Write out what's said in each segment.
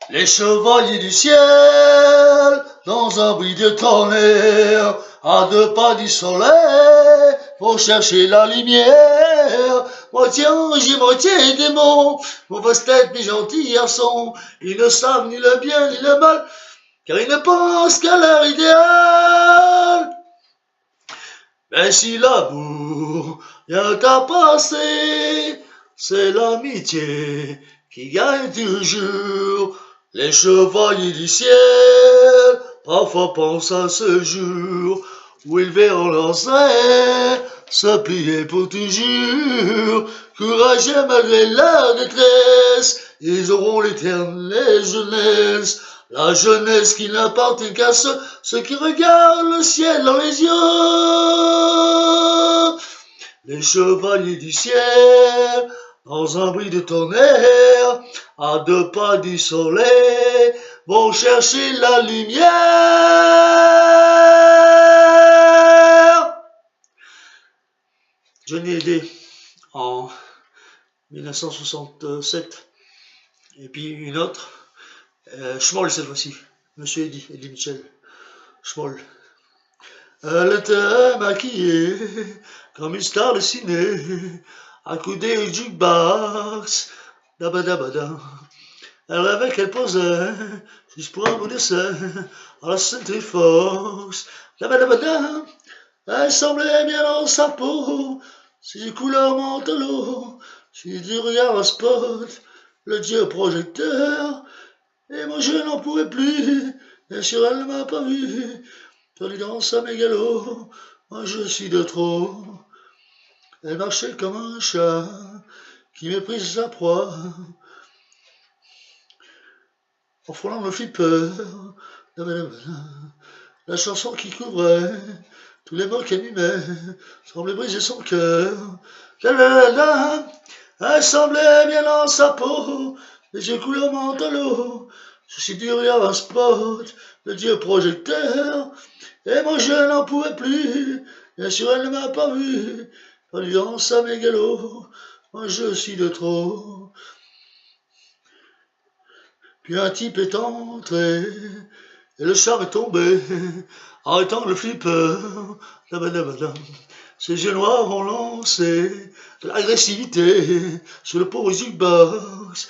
Les chevaliers du ciel, dans un bruit de tonnerre, à 2 pas du soleil, vont chercher la lumière. Moitié ange et moitié démon, mauvaise tête mes gentils garçons, ils ne savent ni le bien ni le mal, car ils ne pensent qu'à leur idéal. Mais si l'amour vient à passer, c'est l'amitié qui gagne toujours. Les chevaliers du ciel, parfois pensent à ce jour où ils verront leurs ailes se plier pour toujours. Courageux malgré leur détresse, ils auront l'éternelle jeunesse. La jeunesse qui n'appartient qu'à ceux qui regardent le ciel dans les yeux. Les chevaliers du ciel, dans un bruit de tonnerre, à 2 pas du soleil, vont chercher la lumière. Johnny Hallyday en 1967, et puis une autre, Schmoll cette fois-ci, Monsieur Eddie Mitchell, Schmoll. Elle était maquillée comme une star de ciné, accoudée au jukebox, dabadabada. Elle rêvait qu'elle posait, juste pour un bout de scène, à la Century Fox, dabadabada. Elle semblait bien dans sa peau, ses couleurs montent à l'eau, si du regard à spot, le dieu projecteur, et moi je n'en pouvais plus, bien sûr elle ne m'a pas vu, perdu dans sa mégalo, moi je suis de trop. Elle marchait comme un chat qui méprise sa proie, en frôlant le flipper. La chanson qui couvrait tous les mots qu'elle mimait semblait briser son cœur. Elle semblait bien dans sa peau, les yeux couleur mentalo. Ceci durait à un spot, le dieu projecteur. Et moi je n'en pouvais plus, bien sûr elle ne m'a pas vu, perdu dans sa mégalo, moi je suis de trop. Puis un type est entré, et le charme est tombé, arrêtant le flipper. Ses yeux noirs ont lancé de l'agressivité sur le pauvre jukebox.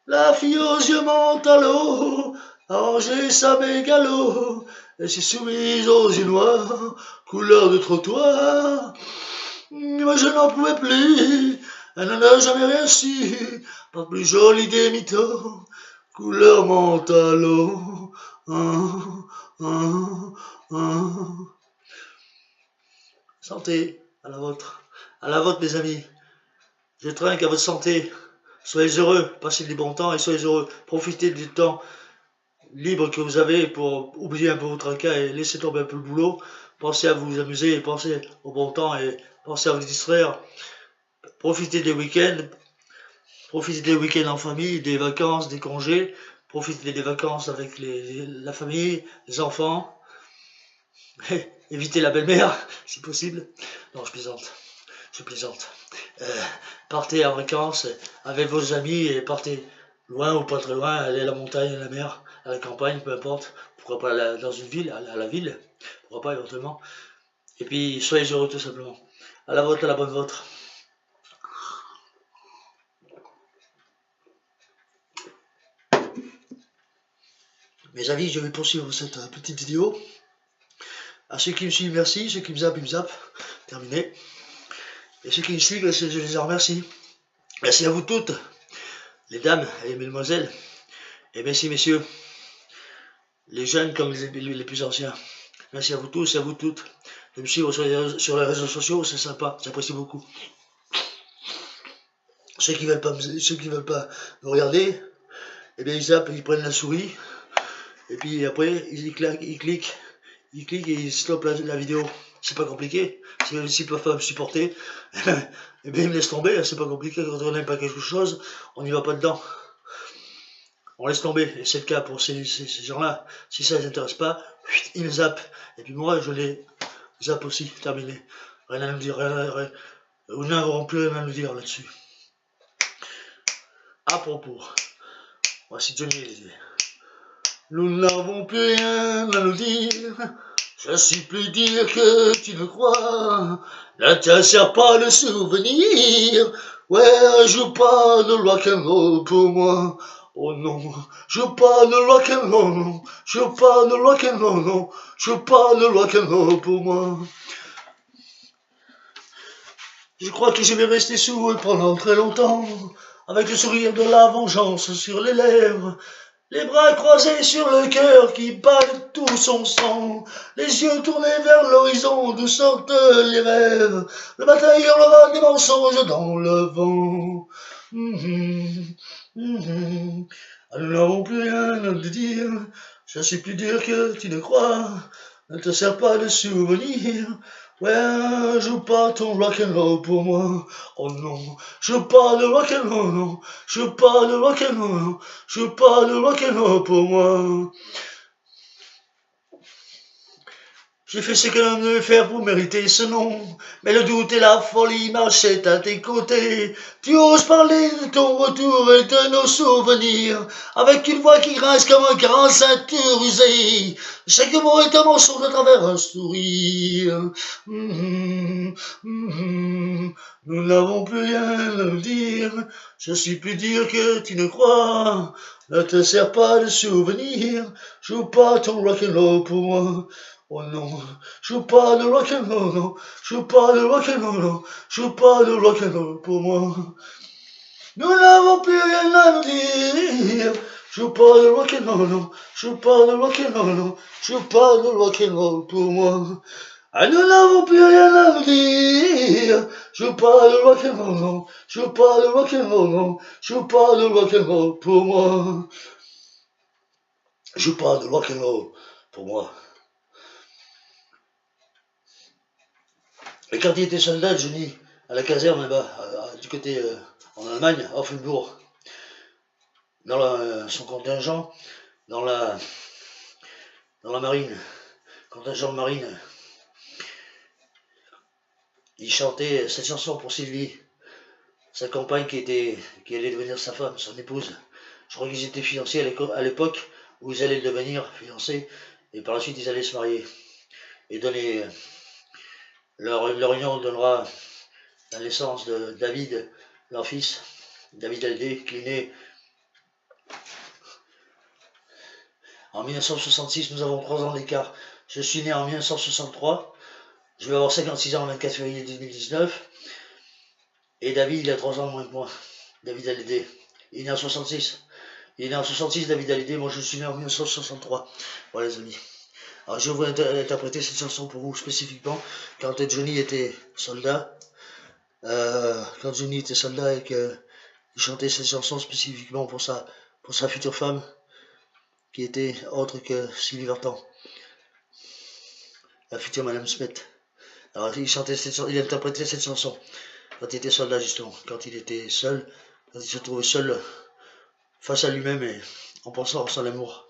La fille aux yeux mentalo a rangé sa mégalo et s'est soumise aux yeux noirs, couleur de trottoir. Moi je n'en pouvais plus, elle n'en a jamais rien su, pas plus jolie des mythos, couleur mentalo. Santé, à la vôtre mes amis. Je trinque à votre santé. Soyez heureux, passez du bon temps et soyez heureux. Profitez du temps libre que vous avez pour oublier un peu vos tracas et laisser tomber un peu le boulot. Pensez à vous amuser et pensez au bon temps et pensez à vous distraire. Profitez des week-ends. Profitez des week-ends en famille, des vacances, des congés. Profitez des vacances avec la famille, les enfants. Évitez la belle-mère, si possible. Non, je plaisante. Partez en vacances avec vos amis et partez loin ou pas très loin, allez à la montagne, à la mer, à la campagne, peu importe. Pourquoi pas dans une ville, à la ville, pourquoi pas éventuellement. Et puis soyez heureux tout simplement. À la vôtre, à la bonne vôtre. Mes amis, je vais poursuivre cette petite vidéo. À ceux qui me suivent, merci. Ceux qui me zappent, ils me zappent. Terminé. Et ceux qui me suivent, je les en remercie. Merci à vous toutes, les dames et les mesdemoiselles. Et merci messieurs, les jeunes comme les plus anciens. Merci à vous tous et à vous toutes de me suivre sur les réseaux sociaux, c'est sympa, j'apprécie beaucoup. Ceux qui veulent pas me regarder, eh bien ils zappent, ils prennent la souris, et puis après ils cliquent et ils stoppent la vidéo. C'est pas compliqué. S'ils peuvent pas me supporter, eh bien ils me laissent tomber, c'est pas compliqué. Quand on n'aime pas quelque chose, on n'y va pas dedans. On laisse tomber, et c'est le cas pour ces gens-là. Si ça les intéresse pas, ils me zappent. Et puis moi, je les zappe aussi, terminé. Rien à nous dire, nous n'avons plus rien à nous dire là-dessus. À propos, Voici Johnny Hallyday. Nous n'avons plus rien à nous dire. Je suis plus dire que tu ne crois. Ne te sers pas de souvenir. Ouais, joue pas de rock'n'roll pour moi. Oh non, joue pas de rock'n'roll, non. Joue pas de rock'n'roll, non. Joue pas de rock'n'roll pour moi. Je crois que je vais rester sourd pendant très longtemps, avec le sourire de la vengeance sur les lèvres, les bras croisés sur le cœur qui bat de tout son sang, les yeux tournés vers l'horizon d'où sortent les rêves. Le matin hurlera des mensonges dans le vent. Nous n'avons plus rien à te dire. Je suis plus dur que tu ne crois. Ne te sers pas de souvenirs. Ouais, joue pas ton rock'n'roll pour moi. Oh non, joue pas de rock'n'roll, non. Joue pas de rock'n'roll, non. Joue pas de rock'n'roll pour moi. J'ai fait ce que l'on devait faire pour mériter ce nom, mais le doute et la folie marchaient à tes côtés. Tu oses parler de ton retour et de nos souvenirs, avec une voix qui grince comme un grand ceinture usé. Chaque mot est un mensonge à travers un sourire. Nous n'avons plus rien à nous dire. Je suis plus dur que tu ne crois. Ne te sers pas de souvenirs. Joue pas ton rock'n'roll pour moi. Oh non, joue pas de rock'n'roll, non. Joue pas de rock'n'roll, non. Joue pas de rock'n'roll pour moi. Nous n'avons plus rien à nous dire. Joue pas de rock'n'roll, non. Joue pas de rock'n'roll, non. Joue pas de rock'n'roll pour moi. Ah, nous n'avons plus rien à nous dire. Joue pas de rock'n'roll, non. Joue pas de rock'n'roll, non. Joue pas de rock'n'roll pour moi. Joue pas de rock'n'roll pour moi. Et quand il était soldat, Johnny, à la caserne là-bas, du côté en Allemagne, à Offenbourg, dans son contingent, dans la marine, contingent de marine, il chantait cette chanson pour Sylvie, sa compagne qui allait devenir sa femme, son épouse. Je crois qu'ils étaient fiancés à l'époque où ils allaient devenir fiancés, et par la suite ils allaient se marier. Et donner leur union donnera la naissance de David, leur fils, David Hallyday, qui est né en 1966. Nous avons 3 ans d'écart. Je suis né en 1963. Je vais avoir 56 ans le 24 février 2019. Et David, il a 3 ans de moins que moi. David Hallyday. Il est né en 66. Il est né en 66, David Hallyday. Moi, je suis né en 1963. Voilà, les amis. Alors, je vais interpréter cette chanson pour vous spécifiquement. Quand Johnny était soldat. Quand Johnny était soldat et qu'il chantait cette chanson spécifiquement pour sa future femme, qui était autre que Sylvie Vartan, la future Madame Smith. Alors il interprétait cette chanson quand il était soldat, justement, quand il était seul, quand il se trouvait seul face à lui-même et en pensant à son amour.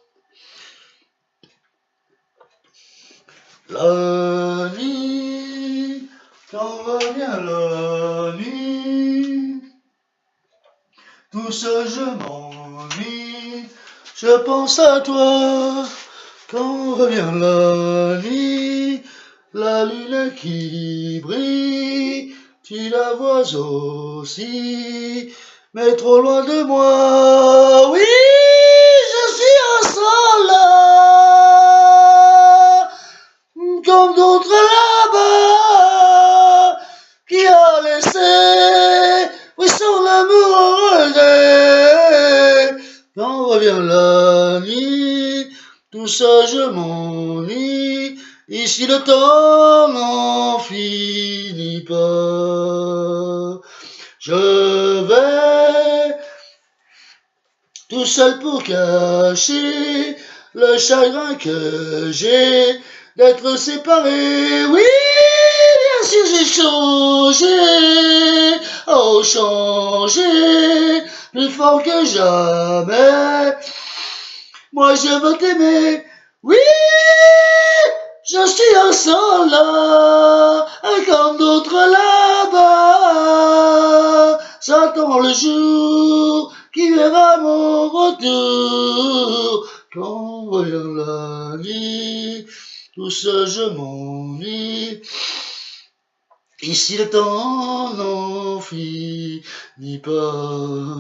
La nuit, quand revient la nuit, tout seul je m'ennuie, je pense à toi. Quand revient la nuit, la lune qui brille, tu la vois aussi, mais trop loin de moi. Oui, je suis un soldat, comme d'autres là-bas, qui a laissé, oui, son amour heureux. Quand revient la nuit, tout ça je m'ennuie, ici le temps n'en finit pas. Je vais tout seul pour cacher le chagrin que j'ai d'être séparé. Oui, bien sûr j'ai changé, oh changé, plus fort que jamais. Moi je veux t'aimer, oui, je suis un soldat, comme d'autres là-bas. j'attends le jour qui verra mon retour. Quand voyant la nuit, tout seul je m'ennuie. Ici le temps n'en finit pas.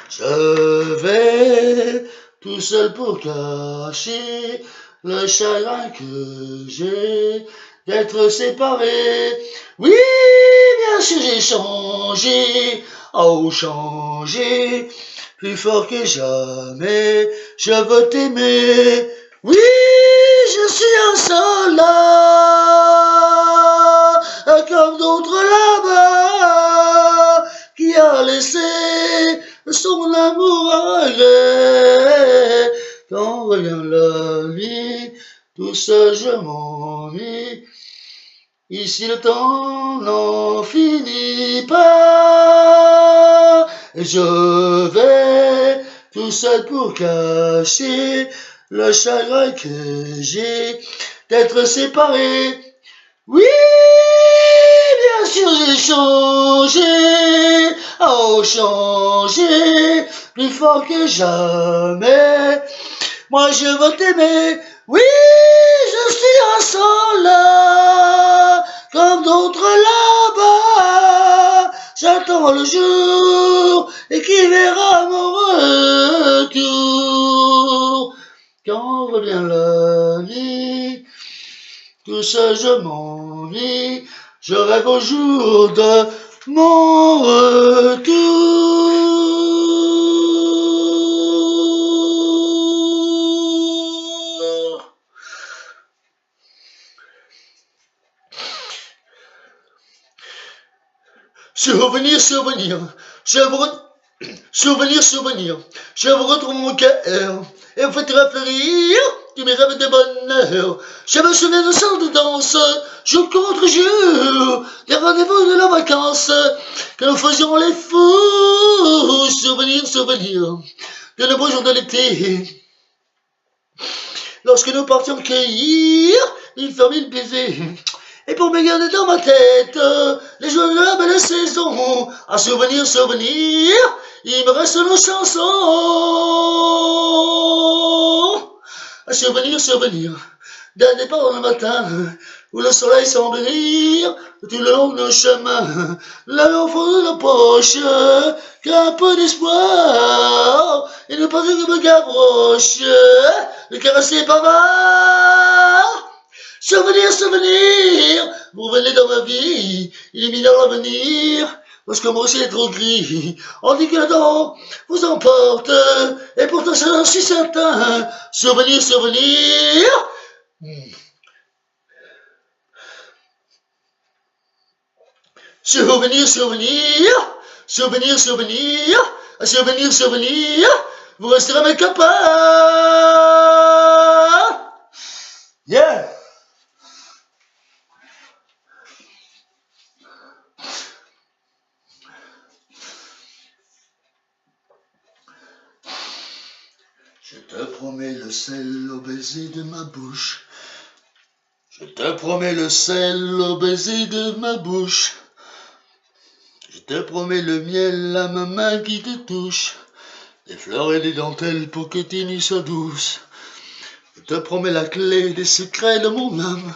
Je vais tout seul pour cacher le chagrin que j'ai d'être séparé. Oui, bien sûr j'ai changé, oh changé, plus fort que jamais, je veux t'aimer. Oui, je suis un soldat, comme d'autres là-bas, qui a laissé son amour à regret. Quand revient la nuit, tout seul je m'ennuie. Ici le temps n'en finit pas. Et je vais tout seul pour cacher le chagrin que j'ai d'être séparé. Oui, bien sûr j'ai changé, oh changé, plus fort que jamais. Moi je veux t'aimer, oui, je suis un soldat, comme d'autres là-bas. J'attends le jour et qui verra mon retour. Quand revient la nuit, tout seul je m'ennuie, je rêve au jour de mon retour. Souvenir, souvenir, je vous souvenir, souvenir, je vous retrouve mon cœur et vous faites réfléchir tous mes rêves de bonheur. Je me souviens de sortes de danse, jour contre jour, des rendez-vous de la vacances, que nous faisions les fous. Souvenir, souvenir, de nos beaux jours de l'été, lorsque nous partions cueillir une famille baiser. Et pour me garder dans ma tête les jours de la belle saison, à souvenir, souvenir, il me reste nos chansons. À souvenir, souvenir, d'un départ le matin, où le soleil semble rire tout le long de nos chemins, la au fond de nos poches, qu'un peu d'espoir, et ne pas que me gavroche, de caresser bavard. Souvenir, souvenir, vous venez dans ma vie, illuminant l'avenir, parce que moi aussi est trop gris. On dit que le temps vous emporte, et pourtant j'en suis certain. Souvenir, souvenir. Souvenir, souvenir, souvenir, souvenir, souvenir, souvenir, vous resterez mes copains. Yeah. Je te promets le sel au baiser de ma bouche. Je te promets le sel au baiser de ma bouche. Je te promets le miel à ma main qui te touche. Des fleurs et des dentelles pour que tes nuits soient douces. Je te promets la clé des secrets de mon âme.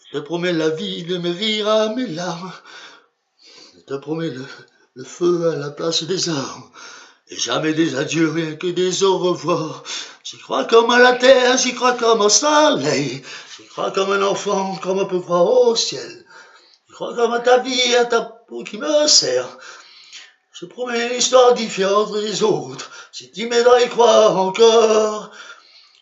Je te promets la vie de mes rires à mes larmes. Je te promets le feu à la place des armes. Et jamais des adieux, rien que des au revoir. J'y crois comme à la terre, j'y crois comme au soleil. J'y crois comme un enfant, comme on peut croire au ciel. J'y crois comme à ta vie, à ta peau qui me serre. Je promets une histoire différente des autres, si tu m'aides à y croire encore.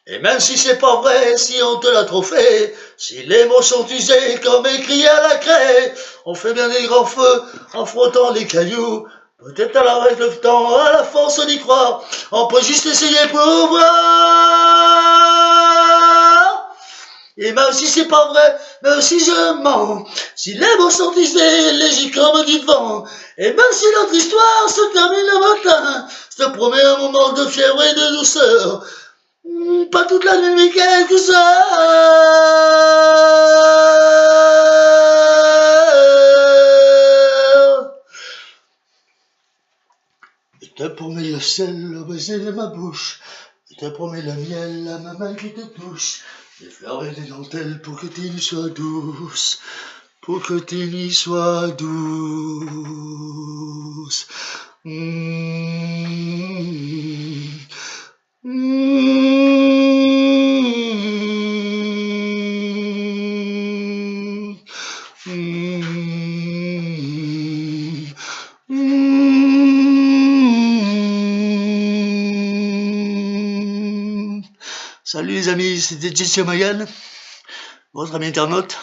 Et même si c'est pas vrai, si on te l'a trop fait, si les mots sont usés comme écrits à la craie, on fait bien des grands feux en frottant les cailloux. Peut-être avec le temps, à la force d'y croire, on peut juste essayer pour voir. Et même si c'est pas vrai, même si je mens, si les mots sont usés, légers comme du vent, et même si notre histoire se termine le matin, je te promets un moment de fièvre et de douceur. Pas toute la nuit, mais quelques heures. Je te promets le ciel, le baiser de ma bouche. Je te promets le miel, la main qui te touche. Des fleurs et des dentelles pour que tes nuits soient douces. Pour que tes nuits soient douces. Salut les amis, c'était Jesse O'Magan, votre ami internaute,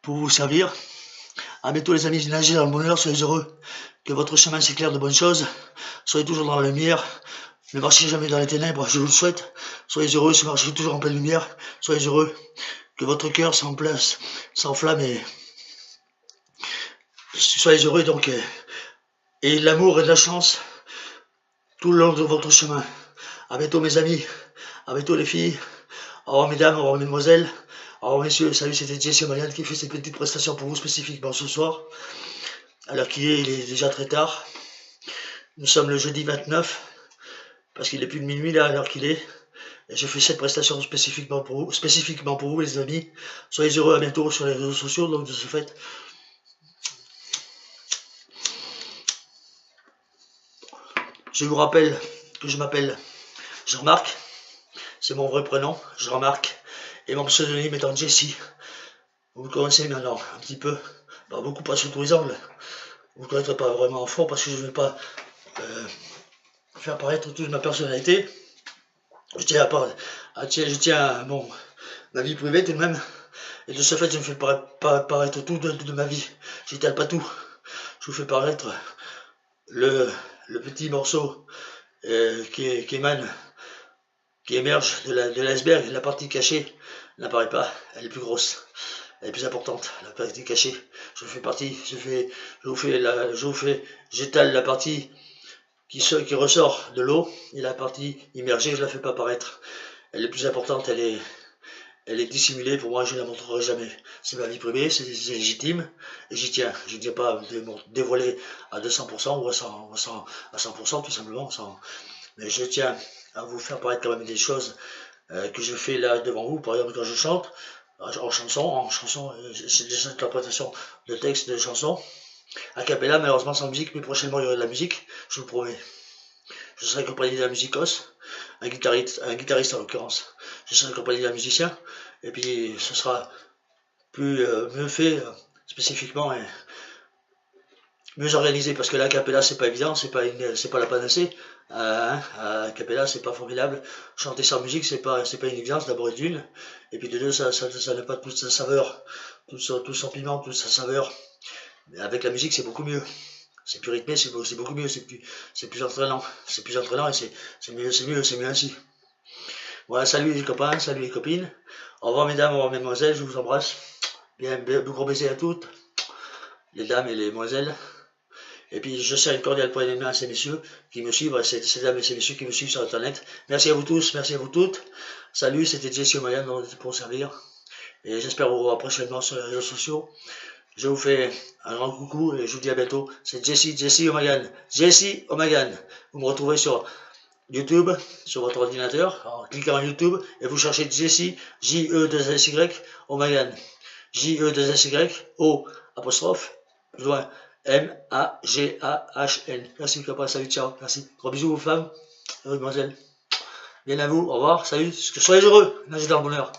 pour vous servir. À bientôt les amis, nagez dans le bonheur, soyez heureux, que votre chemin s'éclaire de bonnes choses, soyez toujours dans la lumière, ne marchez jamais dans les ténèbres, je vous le souhaite, soyez heureux, marchez toujours en pleine lumière, soyez heureux, que votre cœur s'enflamme et soyez heureux donc, et l'amour et de la chance tout le long de votre chemin. À bientôt mes amis, à bientôt les filles, au revoir mesdames, au revoir mesdemoiselles, au revoir messieurs, salut, c'était Jesse O'Magan qui fait ces petites prestations pour vous spécifiquement ce soir. Alors qu'il est, il est déjà très tard. Nous sommes le jeudi 29, parce qu'il est plus de minuit là, alors qu'il est. Et je fais cette prestation spécifiquement pour vous les amis. Soyez heureux, à bientôt sur les réseaux sociaux, donc de ce fait. Je vous rappelle que je m'appelle Jean-Marc, c'est mon vrai prénom, Jean-Marc, et mon pseudonyme étant Jesse. Vous le connaissez maintenant, un petit peu, pas beaucoup, pas sous tous les angles. Vous ne connaîtrez pas vraiment en fond parce que je ne vais pas faire apparaître toute ma personnalité. Je tiens à ma vie privée tout de même, et de ce fait je ne fais pas apparaître tout de ma vie, j'étale pas tout. Je vous fais paraître le petit morceau qui émerge de l'iceberg. La partie cachée n'apparaît pas, elle est plus grosse, elle est plus importante, la partie cachée. J'étale la partie qui ressort de l'eau, et la partie immergée, je la fais pas apparaître. Elle est plus importante, elle est dissimulée, pour moi je ne la montrerai jamais. C'est ma vie privée, c'est légitime, et j'y tiens. Je ne tiens pas à me dévoiler à 200% ou à 100% tout simplement, mais je tiens à vous faire paraître quand même des choses que je fais là devant vous. Par exemple quand je chante, en chanson, c'est des interprétations de textes de chansons, a cappella, malheureusement sans musique, mais prochainement il y aura de la musique, je vous promets. Je serai accompagné d'un musicos, un guitariste en l'occurrence. Je serai accompagné d'un musicien, et puis ce sera mieux fait spécifiquement et mieux organisé, parce que la cappella c'est pas évident, c'est pas la panacée. A cappella c'est pas formidable. Chanter sans musique c'est pas une évidence, d'abord et d'une, et puis de deux ça n'a pas toute sa saveur, tout son piment, toute sa saveur. Mais avec la musique c'est beaucoup mieux. C'est plus rythmé, c'est beaucoup mieux, c'est plus entraînant, et c'est mieux ainsi. Voilà, salut les copains, salut les copines. Au revoir mesdames, au revoir mesdemoiselles, je vous embrasse. Bien, de gros baisers à toutes, les dames et les demoiselles. Et puis je serre une cordiale poignée de main à ces messieurs qui me suivent, ces dames et ces messieurs qui me suivent sur internet. Merci à vous tous, merci à vous toutes. Salut, c'était Jesse O'Magan pour servir. Et j'espère vous revoir prochainement sur les réseaux sociaux. Je vous fais un grand coucou et je vous dis à bientôt. C'est Jesse O'Magan. Jesse O'Magan. Vous me retrouvez sur YouTube, sur votre ordinateur, en cliquant sur YouTube, et vous cherchez Jesse, J-E-2-S-Y, O'Magan. J-E-2-S-Y, O, apostrophe, loin, M-A-G-A-H-N. Merci, copain, salut, ciao, merci. Gros bisous aux femmes, aux demoiselles. Bien à vous, au revoir, salut, soyez heureux, nagez dans le bonheur.